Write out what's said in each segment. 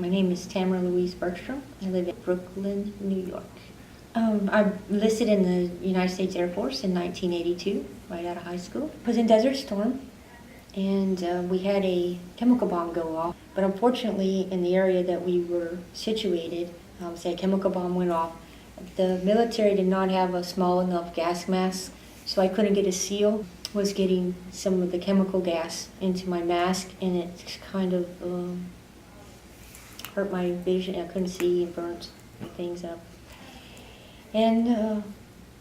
My name is Tamara Bergstrom. I live in Brooklyn, New York. I enlisted in the United States Air Force in 1982, right out of high school. I was in Desert Storm, and we had a chemical bomb go off. But unfortunately, in the area that we were situated, say a chemical bomb went off, the military did not have a small enough gas mask, so I couldn't get a seal. I was getting some of the chemical gas into my mask, and it kind of hurt my vision. I couldn't see and burnt things up. And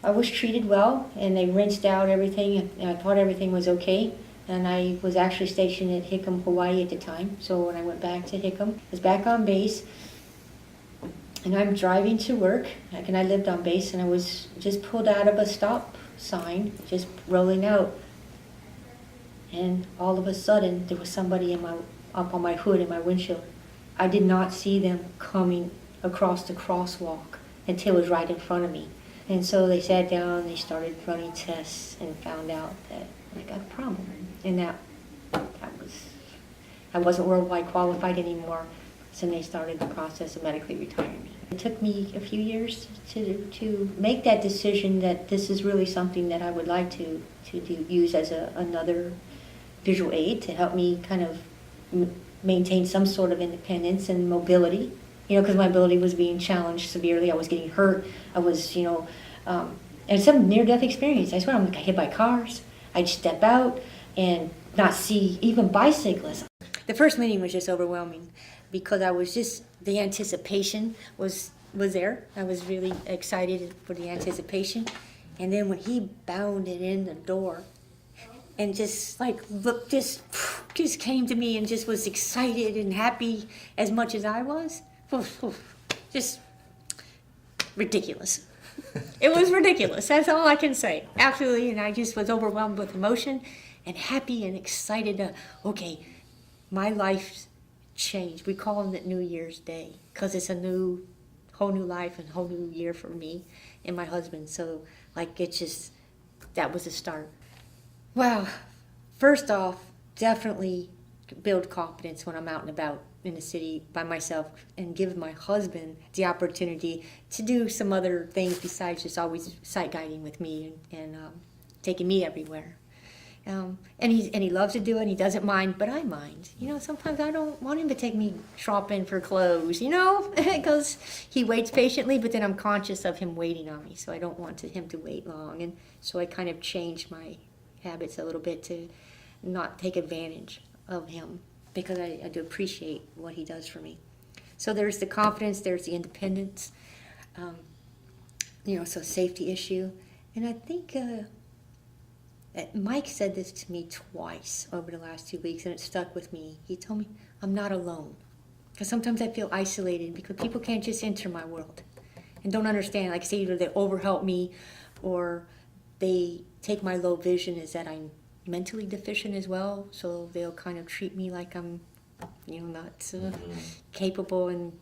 I was treated well, and they rinsed out everything, and I thought everything was okay. And I was actually stationed at Hickam, Hawaii at the time. So when I went back to Hickam, I was back on base, and I'm driving to work, and I lived on base, and I was just pulled out of a stop sign, just rolling out. And all of a sudden, there was somebody up on my hood in my windshield. I did not see them coming across the crosswalk until it was right in front of me. And so they sat down, they started running tests, and found out that I got a problem. And I wasn't worldwide qualified anymore, so they started the process of medically retiring me. It took me a few years to make that decision that this is really something that I would like to use as another visual aid to help me kind of maintain some sort of independence and mobility, because my ability was being challenged severely. I was getting hurt. I was, and some near-death experience. I swear, I'm hit by cars. I'd step out and not see even bicyclists. The first meeting was just overwhelming because I was just, the anticipation was there. I was really excited for the anticipation. And then when he bounded in the door, and just just came to me and just was excited and happy as much as I was. Just ridiculous. It was ridiculous. That's all I can say. Absolutely. And I just was overwhelmed with emotion and happy and excited. Okay, my life's changed. We call it New Year's Day because it's a whole new life and whole new year for me and my husband. So that was the start. Well, first off, definitely build confidence when I'm out and about in the city by myself, and give my husband the opportunity to do some other things besides just always sight guiding with me and taking me everywhere. And he loves to do it, and he doesn't mind, but I mind. Sometimes I don't want him to take me shopping for clothes, because he waits patiently, but then I'm conscious of him waiting on me, so I don't want him to wait long. And so I kind of changed my habits a little bit to not take advantage of him, because I do appreciate what he does for me. So there's the confidence, there's the independence, so safety issue. And I think Mike said this to me twice over the last 2 weeks, and it stuck with me. He told me, I'm not alone. Because sometimes I feel isolated because people can't just enter my world and don't understand. Like I say, either they overhelp me or they take my low vision as that I'm mentally deficient as well, so they'll kind of treat me like I'm, not capable, and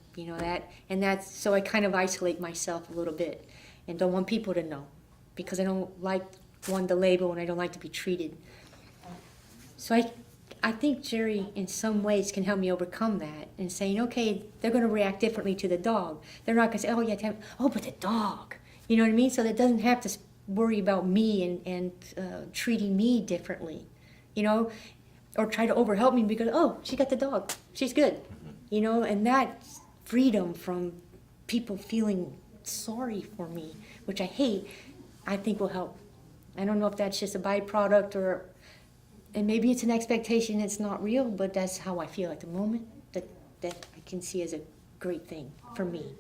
that's so I kind of isolate myself a little bit, and don't want people to know, because I don't like the label, and I don't like to be treated. So I think Jerry, in some ways, can help me overcome that, and saying, okay, they're going to react differently to the dog. They're not going to say, oh yeah, but the dog, you know what I mean? So that doesn't have to worry about me and treating me differently, or try to overhelp me because, oh, she got the dog, she's good, and that freedom from people feeling sorry for me, which I hate, I think will help. I don't know if that's just a byproduct and maybe it's an expectation that's not real, but that's how I feel at the moment, that I can see as a great thing for me.